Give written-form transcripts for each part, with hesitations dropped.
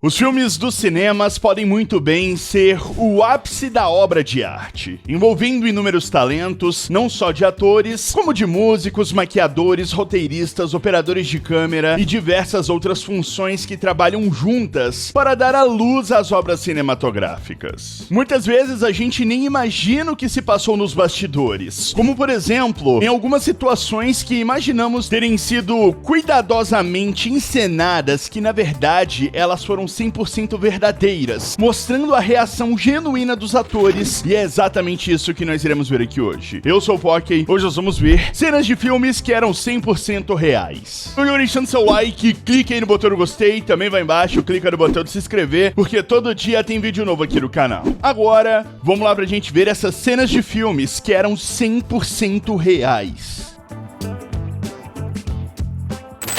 Os filmes dos cinemas podem muito bem ser o ápice da obra de arte, envolvendo inúmeros talentos, não só de atores, como de músicos, maquiadores, roteiristas, operadores de câmera e diversas outras funções que trabalham juntas para dar à luz às obras cinematográficas. Muitas vezes a gente nem imagina o que se passou nos bastidores, como por exemplo, em algumas situações que imaginamos terem sido cuidadosamente encenadas, que na verdade elas foram 100% verdadeiras, mostrando a reação genuína dos atores, e é exatamente isso que nós iremos ver aqui hoje. Eu sou o Poké, hoje nós vamos ver cenas de filmes que eram 100% reais. Então, deixando seu like, clique aí no botão do gostei, também vai embaixo, clica no botão de se inscrever, porque todo dia tem vídeo novo aqui no canal. Agora, vamos lá pra gente ver essas cenas de filmes que eram 100% reais.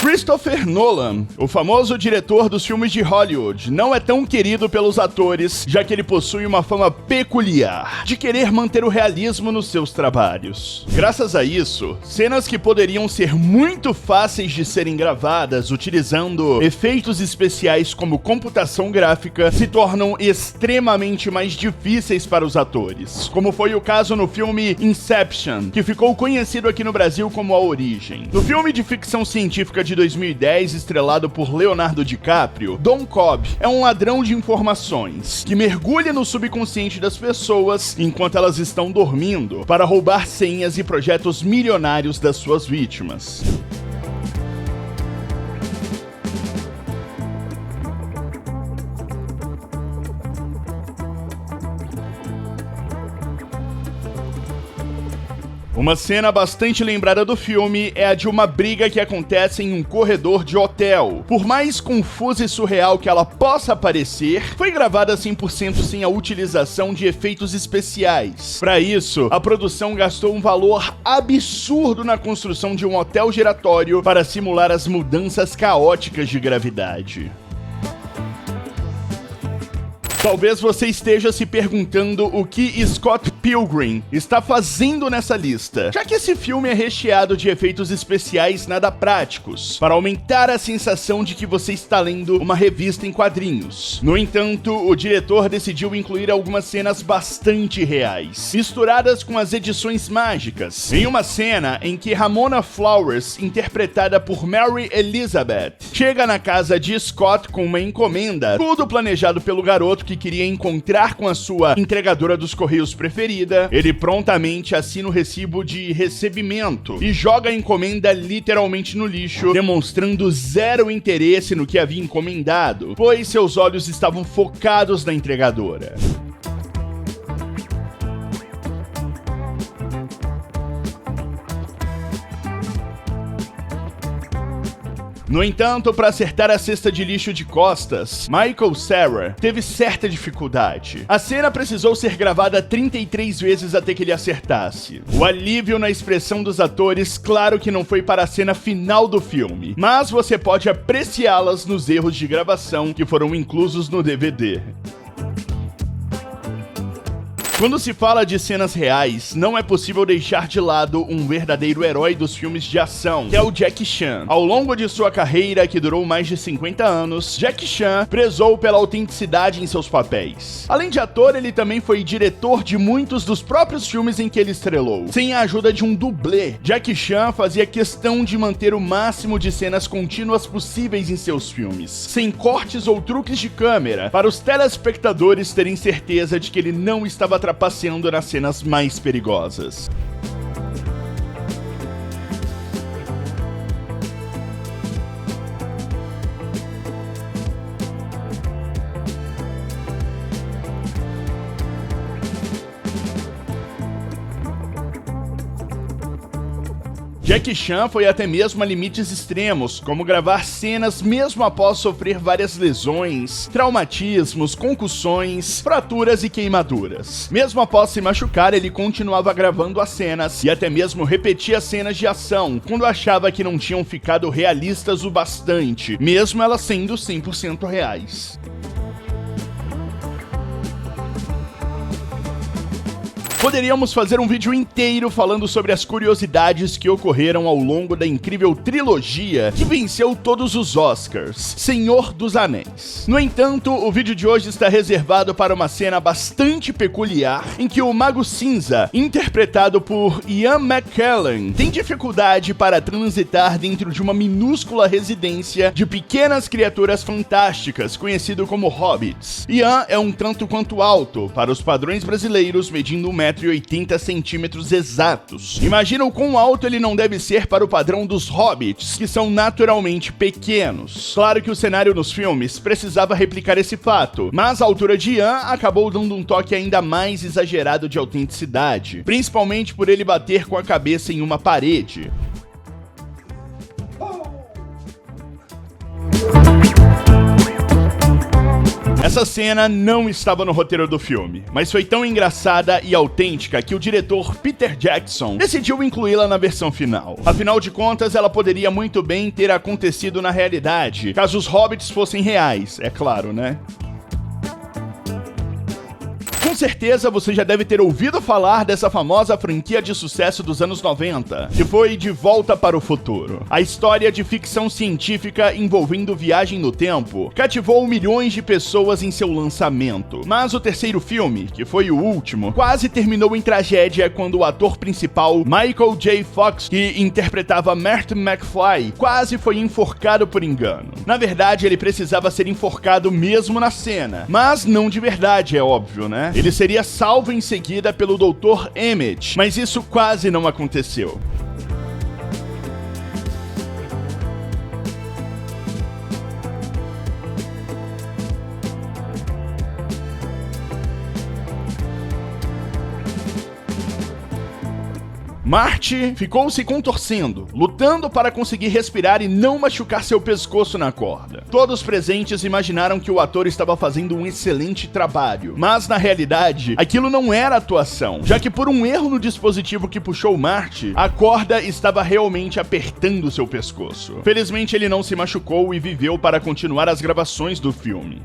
Christopher Nolan, o famoso diretor dos filmes de Hollywood, não é tão querido pelos atores, já que ele possui uma fama peculiar de querer manter o realismo nos seus trabalhos. Graças a isso, cenas que poderiam ser muito fáceis de serem gravadas utilizando efeitos especiais como computação gráfica se tornam extremamente mais difíceis para os atores, como foi o caso no filme Inception, que ficou conhecido aqui no Brasil como A Origem. No filme de ficção científica de 2010, estrelado por Leonardo DiCaprio, Don Cobb é um ladrão de informações que mergulha no subconsciente das pessoas enquanto elas estão dormindo para roubar senhas e projetos milionários das suas vítimas. Uma cena bastante lembrada do filme é a de uma briga que acontece em um corredor de hotel. Por mais confusa e surreal que ela possa parecer, foi gravada 100% sem a utilização de efeitos especiais. Para isso, a produção gastou um valor absurdo na construção de um hotel giratório para simular as mudanças caóticas de gravidade. Talvez você esteja se perguntando o que Scott Pilgrim está fazendo nessa lista, já que esse filme é recheado de efeitos especiais nada práticos, para aumentar a sensação de que você está lendo uma revista em quadrinhos. No entanto, o diretor decidiu incluir algumas cenas bastante reais, misturadas com as edições mágicas. Em uma cena em que Ramona Flowers, interpretada por Mary Elizabeth, chega na casa de Scott com uma encomenda, tudo planejado pelo garoto que queria encontrar com a sua entregadora dos correios preferida, ele prontamente assina o recibo de recebimento e joga a encomenda literalmente no lixo, demonstrando zero interesse no que havia encomendado, pois seus olhos estavam focados na entregadora. No entanto, para acertar a cesta de lixo de costas, Michael Cera teve certa dificuldade. A cena precisou ser gravada 33 vezes até que ele acertasse. O alívio na expressão dos atores, claro que não foi para a cena final do filme, mas você pode apreciá-las nos erros de gravação que foram inclusos no DVD. Quando se fala de cenas reais, não é possível deixar de lado um verdadeiro herói dos filmes de ação, que é o Jackie Chan. Ao longo de sua carreira, que durou mais de 50 anos, Jackie Chan prezou pela autenticidade em seus papéis. Além de ator, ele também foi diretor de muitos dos próprios filmes em que ele estrelou. Sem a ajuda de um dublê, Jackie Chan fazia questão de manter o máximo de cenas contínuas possíveis em seus filmes, sem cortes ou truques de câmera, para os telespectadores terem certeza de que ele não estava trapaceando nas cenas mais perigosas. Jackie Chan foi até mesmo a limites extremos, como gravar cenas mesmo após sofrer várias lesões, traumatismos, concussões, fraturas e queimaduras. Mesmo após se machucar, ele continuava gravando as cenas e até mesmo repetia cenas de ação, quando achava que não tinham ficado realistas o bastante, mesmo elas sendo 100% reais. Poderíamos fazer um vídeo inteiro falando sobre as curiosidades que ocorreram ao longo da incrível trilogia que venceu todos os Oscars, Senhor dos Anéis. No entanto, o vídeo de hoje está reservado para uma cena bastante peculiar em que o Mago Cinza, interpretado por Ian McKellen, tem dificuldade para transitar dentro de uma minúscula residência de pequenas criaturas fantásticas, conhecido como hobbits. Ian é um tanto quanto alto, para os padrões brasileiros, medindo 1,80 m exatos. Imagina o quão alto ele não deve ser para o padrão dos hobbits, que são naturalmente pequenos. Claro que o cenário nos filmes precisava replicar esse fato, mas a altura de Ian acabou dando um toque ainda mais exagerado de autenticidade, principalmente por ele bater com a cabeça em uma parede. Essa cena não estava no roteiro do filme, mas foi tão engraçada e autêntica que o diretor Peter Jackson decidiu incluí-la na versão final. Afinal de contas, ela poderia muito bem ter acontecido na realidade, caso os hobbits fossem reais, é claro, né? Com certeza você já deve ter ouvido falar dessa famosa franquia de sucesso dos anos 90, que foi De Volta para o Futuro. A história de ficção científica envolvendo viagem no tempo cativou milhões de pessoas em seu lançamento. Mas o terceiro filme, que foi o último, quase terminou em tragédia quando o ator principal, Michael J. Fox, que interpretava Marty McFly, quase foi enforcado por engano. Na verdade, ele precisava ser enforcado mesmo na cena, mas não de verdade, é óbvio, né? Ele seria salvo em seguida pelo Dr. Emmett, mas isso quase não aconteceu. Marty ficou se contorcendo, lutando para conseguir respirar e não machucar seu pescoço na corda. Todos presentes imaginaram que o ator estava fazendo um excelente trabalho, mas na realidade, aquilo não era atuação, já que por um erro no dispositivo que puxou Marty, a corda estava realmente apertando seu pescoço. Felizmente ele não se machucou e viveu para continuar as gravações do filme.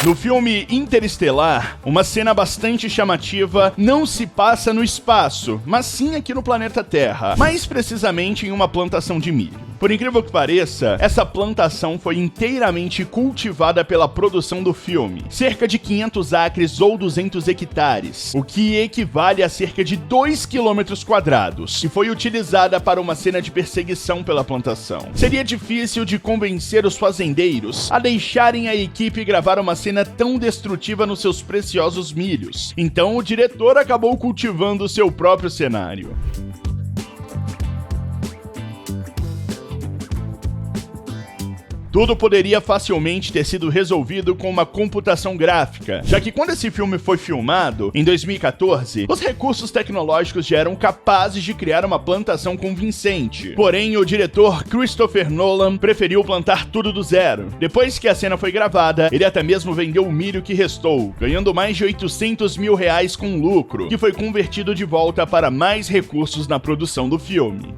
No filme Interestelar, uma cena bastante chamativa não se passa no espaço, mas sim aqui no planeta Terra, mais precisamente em uma plantação de milho. Por incrível que pareça, essa plantação foi inteiramente cultivada pela produção do filme, cerca de 500 acres ou 200 hectares, o que equivale a cerca de 2 km², e foi utilizada para uma cena de perseguição pela plantação. Seria difícil de convencer os fazendeiros a deixarem a equipe gravar uma cena tão destrutiva nos seus preciosos milhos, então o diretor acabou cultivando seu próprio cenário. Tudo poderia facilmente ter sido resolvido com uma computação gráfica, já que quando esse filme foi filmado, em 2014, os recursos tecnológicos já eram capazes de criar uma plantação convincente. Porém, o diretor Christopher Nolan preferiu plantar tudo do zero. Depois que a cena foi gravada, ele até mesmo vendeu o milho que restou, ganhando mais de R$800 mil com lucro, que foi convertido de volta para mais recursos na produção do filme.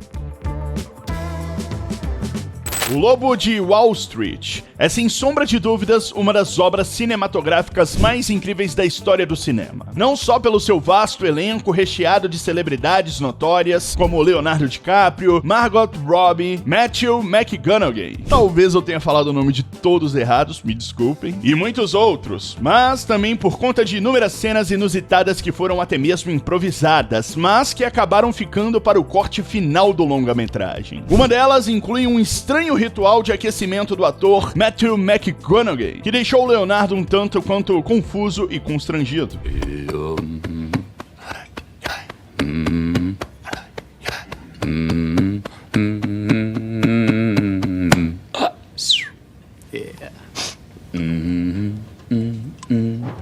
O Lobo de Wall Street é, sem sombra de dúvidas, uma das obras cinematográficas mais incríveis da história do cinema. Não só pelo seu vasto elenco recheado de celebridades notórias, como Leonardo DiCaprio, Margot Robbie, Matthew McConaughey, talvez eu tenha falado o nome de todos errados, me desculpem, e muitos outros, mas também por conta de inúmeras cenas inusitadas que foram até mesmo improvisadas, mas que acabaram ficando para o corte final do longa-metragem. Uma delas inclui um estranho ritual de aquecimento do ator Matthew McConaughey, que deixou o Leonardo um tanto quanto confuso e constrangido.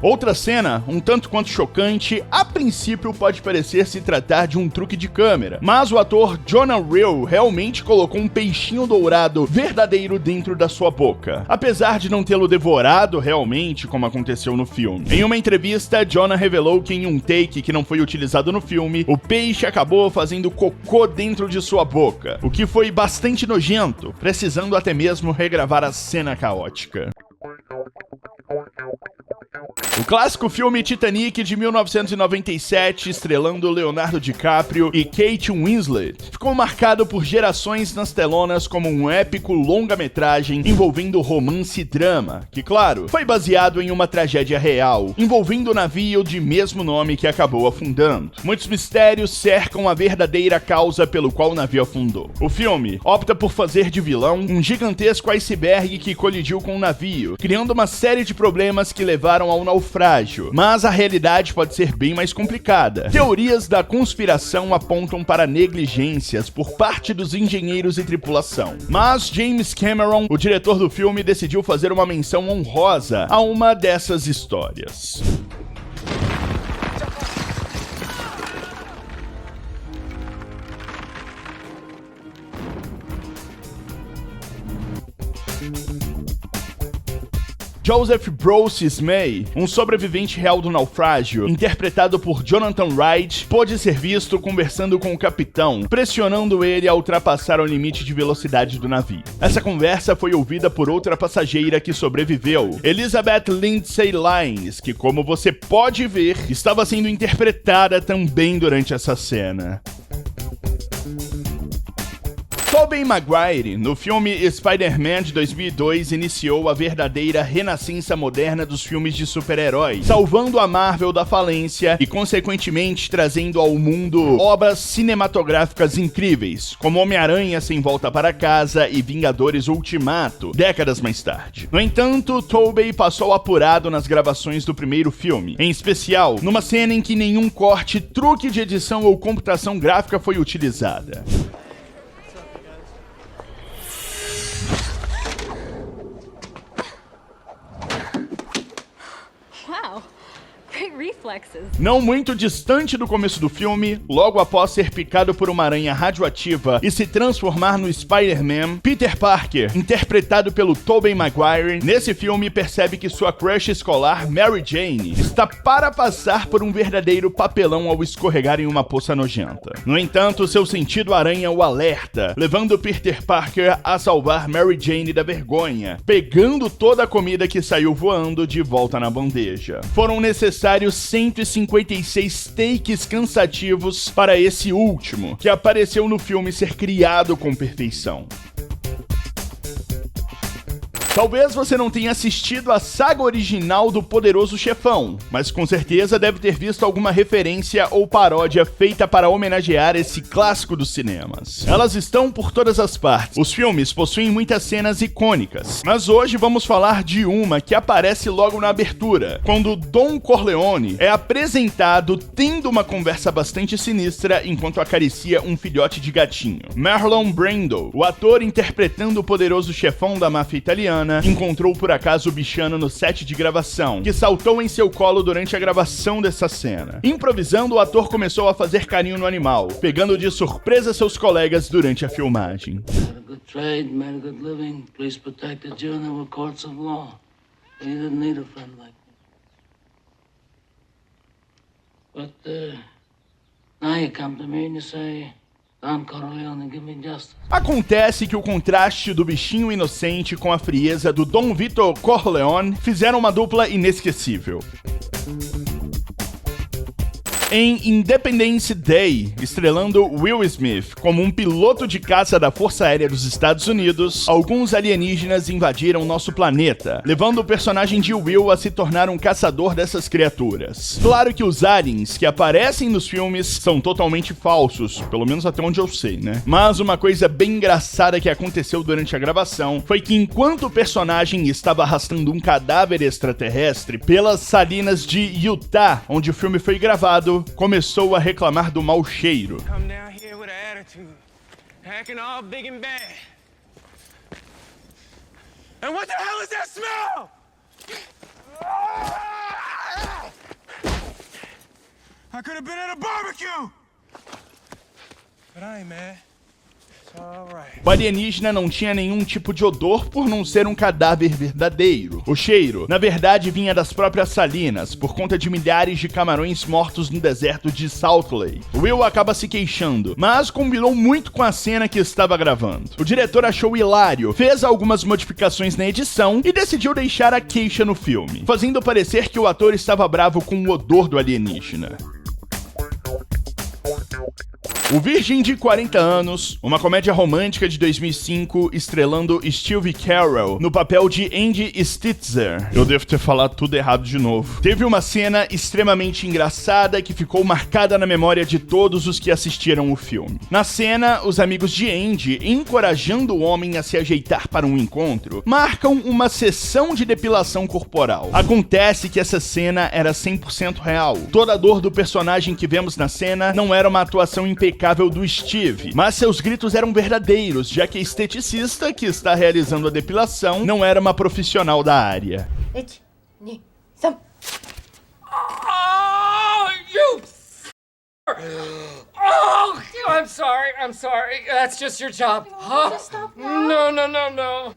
Outra cena, um tanto quanto chocante, a princípio pode parecer se tratar de um truque de câmera, mas o ator Jonah Hill realmente colocou um peixinho dourado verdadeiro dentro da sua boca, apesar de não tê-lo devorado realmente, como aconteceu no filme. Em uma entrevista, Jonah revelou que em um take que não foi utilizado no filme, o peixe acabou fazendo cocô dentro de sua boca, o que foi bastante nojento, precisando até mesmo regravar a cena caótica. O O clássico filme Titanic de 1997, estrelando Leonardo DiCaprio e Kate Winslet, ficou marcado por gerações nas telonas como um épico longa-metragem envolvendo romance e drama, que, claro, foi baseado em uma tragédia real, envolvendo o navio de mesmo nome que acabou afundando. Muitos mistérios cercam a verdadeira causa pelo qual o navio afundou. O filme opta por fazer de vilão um gigantesco iceberg que colidiu com o navio, criando uma série de problemas que levaram ao naufrágio, mas a realidade pode ser bem mais complicada. Teorias da conspiração apontam para negligências por parte dos engenheiros e tripulação, mas James Cameron, o diretor do filme, decidiu fazer uma menção honrosa a uma dessas histórias. Joseph Brosis May, um sobrevivente real do naufrágio, interpretado por Jonathan Wright, pôde ser visto conversando com o capitão, pressionando ele a ultrapassar o limite de velocidade do navio. Essa conversa foi ouvida por outra passageira que sobreviveu, Elizabeth Lindsay Lines, que, como você pode ver, estava sendo interpretada também durante essa cena. Tobey Maguire, no filme Spider-Man de 2002, iniciou a verdadeira renascença moderna dos filmes de super-heróis, salvando a Marvel da falência e, consequentemente, trazendo ao mundo obras cinematográficas incríveis, como Homem-Aranha Sem Volta para Casa e Vingadores Ultimato, décadas mais tarde. No entanto, Tobey passou apurado nas gravações do primeiro filme, em especial numa cena em que nenhum corte, truque de edição ou computação gráfica foi utilizada. Não muito distante do começo do filme, logo após ser picado por uma aranha radioativa e se transformar no Spider-Man, Peter Parker, interpretado pelo Tobey Maguire, nesse filme percebe que sua crush escolar, Mary Jane, está para passar por um verdadeiro papelão ao escorregar em uma poça nojenta. No entanto, seu sentido aranha o alerta, levando Peter Parker a salvar Mary Jane da vergonha, pegando toda a comida que saiu voando de volta na bandeja. Foram necessários 156 takes cansativos para esse último, que apareceu no filme ser criado com perfeição. Talvez você não tenha assistido a saga original do Poderoso Chefão, mas com certeza deve ter visto alguma referência ou paródia feita para homenagear esse clássico dos cinemas. Elas estão por todas as partes. Os filmes possuem muitas cenas icônicas, mas hoje vamos falar de uma que aparece logo na abertura, quando Don Corleone é apresentado tendo uma conversa bastante sinistra enquanto acaricia um filhote de gatinho. Marlon Brando, o ator interpretando o poderoso chefão da máfia italiana, encontrou por acaso o bichano no set de gravação, que saltou em seu colo durante a gravação dessa cena. Improvisando, o ator começou a fazer carinho no animal, pegando de surpresa seus colegas durante a filmagem. Acontece que o contraste do bichinho inocente com a frieza do Dom Vito Corleone fizeram uma dupla inesquecível. Em Independence Day, estrelando Will Smith como um piloto de caça da Força Aérea dos Estados Unidos, alguns alienígenas invadiram nosso planeta, levando o personagem de Will a se tornar um caçador dessas criaturas. Claro que os aliens que aparecem nos filmes são totalmente falsos, pelo menos até onde eu sei, né? Mas uma coisa bem engraçada que aconteceu durante a gravação foi que enquanto o personagem estava arrastando um cadáver extraterrestre pelas salinas de Utah, onde o filme foi gravado, começou a reclamar do mau cheiro. O alienígena não tinha nenhum tipo de odor por não ser um cadáver verdadeiro. O cheiro, na verdade, vinha das próprias salinas, por conta de milhares de camarões mortos no deserto de Salt Lake. Will acaba se queixando, mas combinou muito com a cena que estava gravando. O diretor achou hilário, fez algumas modificações na edição e decidiu deixar a queixa no filme, fazendo parecer que o ator estava bravo com o odor do alienígena. O Virgem de 40 Anos, uma comédia romântica de 2005, estrelando Steve Carell no papel de Andy Stitzer. Eu devo ter falado tudo errado de novo. Teve uma cena extremamente engraçada que ficou marcada na memória de todos os que assistiram o filme. Na cena, os amigos de Andy, encorajando o homem a se ajeitar para um encontro, marcam uma sessão de depilação corporal. Acontece que essa cena era 100% real. Toda a dor do personagem que vemos na cena não era uma atuação impecável do Steve, mas seus gritos eram verdadeiros, já que a esteticista que está realizando a depilação não era uma profissional da área. Oh, I'm sorry. That's just your job. No.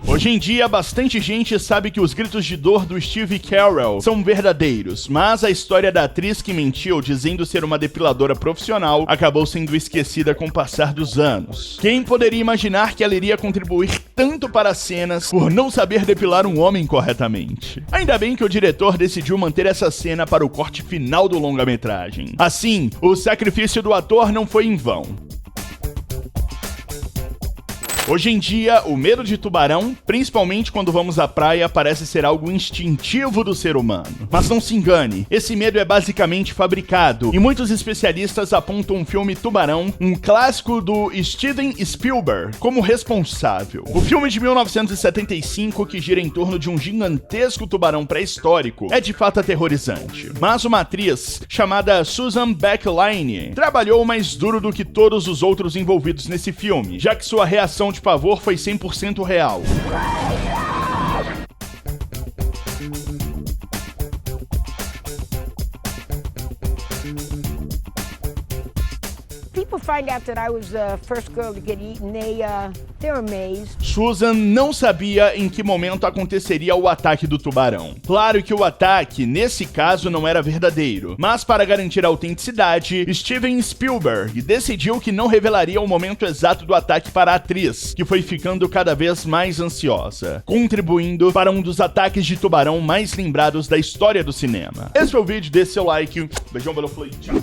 Hoje em dia, bastante gente sabe que os gritos de dor do Steve Carell são verdadeiros, mas a história da atriz que mentiu dizendo ser uma depiladora profissional acabou sendo esquecida com o passar dos anos. Quem poderia imaginar que ela iria contribuir tanto para as cenas por não saber depilar um homem corretamente? Ainda bem que o diretor decidiu manter essa cena para o corte final do longa-metragem. Assim, o sacrifício do ator não foi em vão. Hoje em dia, o medo de tubarão, principalmente quando vamos à praia, parece ser algo instintivo do ser humano. Mas não se engane, esse medo é basicamente fabricado, e muitos especialistas apontam o filme Tubarão, um clássico do Steven Spielberg, como responsável. O filme de 1975, que gira em torno de um gigantesco tubarão pré-histórico, é de fato aterrorizante. Mas uma atriz, chamada Susan Backline, trabalhou mais duro do que todos os outros envolvidos nesse filme, já que sua reação de pavor foi 100% real. People find out that I was the first girl to get eaten. They're amazed. Susan não sabia em que momento aconteceria o ataque do tubarão. Claro que o ataque, nesse caso, não era verdadeiro, mas para garantir a autenticidade, Steven Spielberg decidiu que não revelaria o momento exato do ataque para a atriz, que foi ficando cada vez mais ansiosa, contribuindo para um dos ataques de tubarão mais lembrados da história do cinema. Esse foi o vídeo, dê seu like, beijão, valeu, falei, tchau.